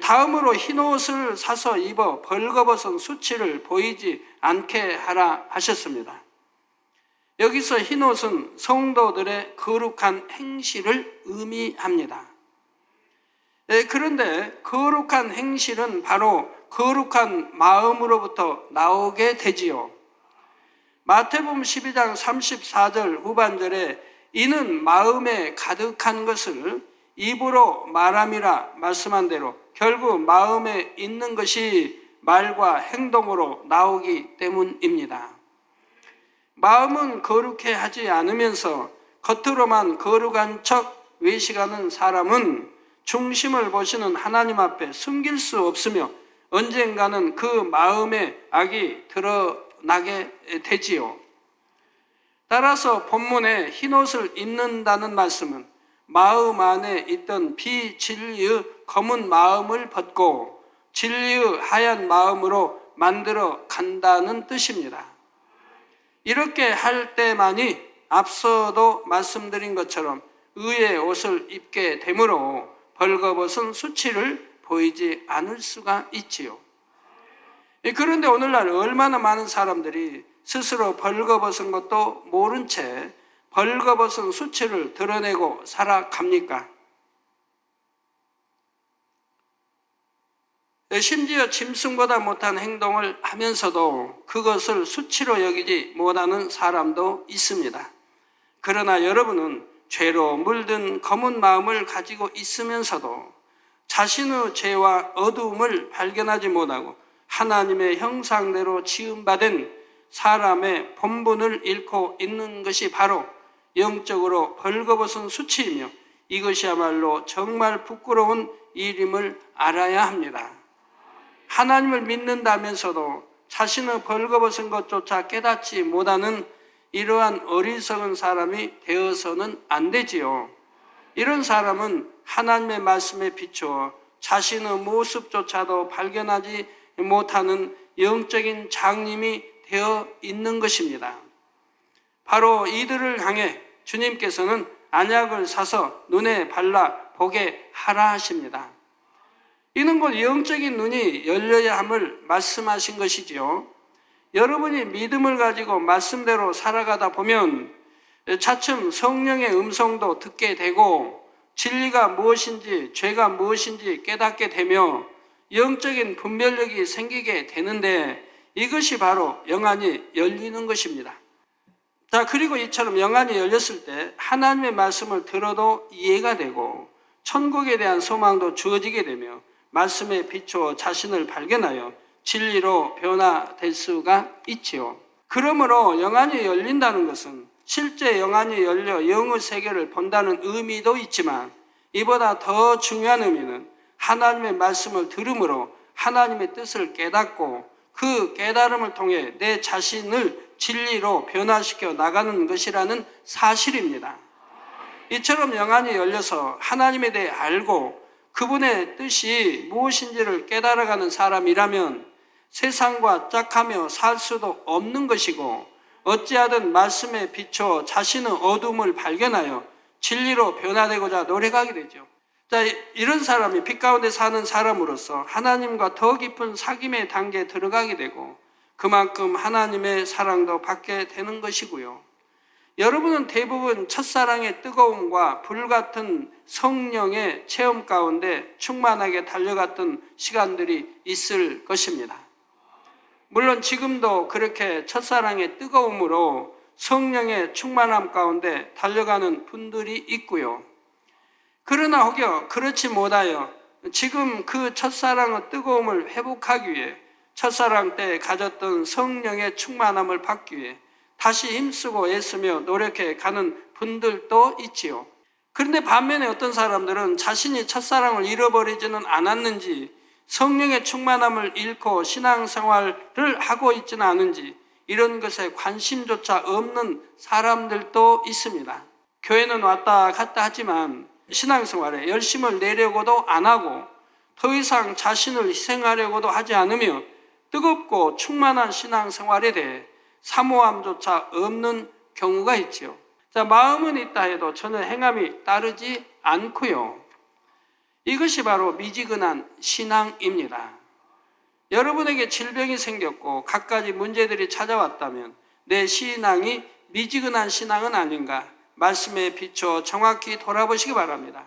다음으로 흰옷을 사서 입어 벌거벗은 수치를 보이지 않게 하라 하셨습니다. 여기서 흰옷은 성도들의 거룩한 행실을 의미합니다. 그런데 거룩한 행실은 바로 거룩한 마음으로부터 나오게 되지요. 마태복음 12장 34절 후반절에 이는 마음에 가득한 것을 입으로 말함이라 말씀한 대로 결국 마음에 있는 것이 말과 행동으로 나오기 때문입니다. 마음은 거룩해 하지 않으면서 겉으로만 거룩한 척 외식하는 사람은 중심을 보시는 하나님 앞에 숨길 수 없으며 언젠가는 그 마음의 악이 드러나게 되지요. 따라서 본문에 흰옷을 입는다는 말씀은 마음 안에 있던 비진리의 검은 마음을 벗고 진리의 하얀 마음으로 만들어 간다는 뜻입니다. 이렇게 할 때만이 앞서도 말씀드린 것처럼 의의 옷을 입게 되므로 벌거벗은 수치를 보이지 않을 수가 있지요. 그런데 오늘날 얼마나 많은 사람들이 스스로 벌거벗은 것도 모른 채 벌거벗은 수치를 드러내고 살아갑니까? 심지어 짐승보다 못한 행동을 하면서도 그것을 수치로 여기지 못하는 사람도 있습니다. 그러나 여러분은 죄로 물든 검은 마음을 가지고 있으면서도 자신의 죄와 어두움을 발견하지 못하고 하나님의 형상대로 지음받은 사람의 본분을 잃고 있는 것이 바로 영적으로 벌거벗은 수치이며 이것이야말로 정말 부끄러운 일임을 알아야 합니다. 하나님을 믿는다면서도 자신의 벌거벗은 것조차 깨닫지 못하는 이러한 어리석은 사람이 되어서는 안 되지요. 이런 사람은 하나님의 말씀에 비추어 자신의 모습조차도 발견하지 못하는 영적인 장님이 되어 있는 것입니다. 바로 이들을 향해 주님께서는 안약을 사서 눈에 발라 보게 하라 하십니다. 이는 곧 영적인 눈이 열려야 함을 말씀하신 것이지요. 여러분이 믿음을 가지고 말씀대로 살아가다 보면 차츰 성령의 음성도 듣게 되고 진리가 무엇인지 죄가 무엇인지 깨닫게 되며 영적인 분별력이 생기게 되는데 이것이 바로 영안이 열리는 것입니다. 자, 그리고 이처럼 영안이 열렸을 때 하나님의 말씀을 들어도 이해가 되고 천국에 대한 소망도 주어지게 되며 말씀에 비추어 자신을 발견하여 진리로 변화될 수가 있지요. 그러므로 영안이 열린다는 것은 실제 영안이 열려 영의 세계를 본다는 의미도 있지만 이보다 더 중요한 의미는 하나님의 말씀을 들음으로 하나님의 뜻을 깨닫고 그 깨달음을 통해 내 자신을 진리로 변화시켜 나가는 것이라는 사실입니다. 이처럼 영안이 열려서 하나님에 대해 알고 그분의 뜻이 무엇인지를 깨달아가는 사람이라면 세상과 짝하며 살 수도 없는 것이고 어찌하든 말씀에 비춰 자신의 어둠을 발견하여 진리로 변화되고자 노력하게 되죠. 자, 이런 사람이 빛 가운데 사는 사람으로서 하나님과 더 깊은 사귐의 단계에 들어가게 되고 그만큼 하나님의 사랑도 받게 되는 것이고요. 여러분은 대부분 첫사랑의 뜨거움과 불같은 성령의 체험 가운데 충만하게 달려갔던 시간들이 있을 것입니다. 물론 지금도 그렇게 첫사랑의 뜨거움으로 성령의 충만함 가운데 달려가는 분들이 있고요. 그러나 혹여 그렇지 못하여 지금 그 첫사랑의 뜨거움을 회복하기 위해 첫사랑 때 가졌던 성령의 충만함을 받기 위해 다시 힘쓰고 애쓰며 노력해 가는 분들도 있지요. 그런데 반면에 어떤 사람들은 자신이 첫사랑을 잃어버리지는 않았는지 성령의 충만함을 잃고 신앙생활을 하고 있지는 않은지 이런 것에 관심조차 없는 사람들도 있습니다. 교회는 왔다 갔다 하지만 신앙생활에 열심을 내려고도 안 하고 더 이상 자신을 희생하려고도 하지 않으며 뜨겁고 충만한 신앙생활에 대해 사모함조차 없는 경우가 있지요. 자, 마음은 있다 해도 전혀 행함이 따르지 않고요. 이것이 바로 미지근한 신앙입니다. 여러분에게 질병이 생겼고 갖가지 문제들이 찾아왔다면 내 신앙이 미지근한 신앙은 아닌가 말씀에 비춰 정확히 돌아보시기 바랍니다.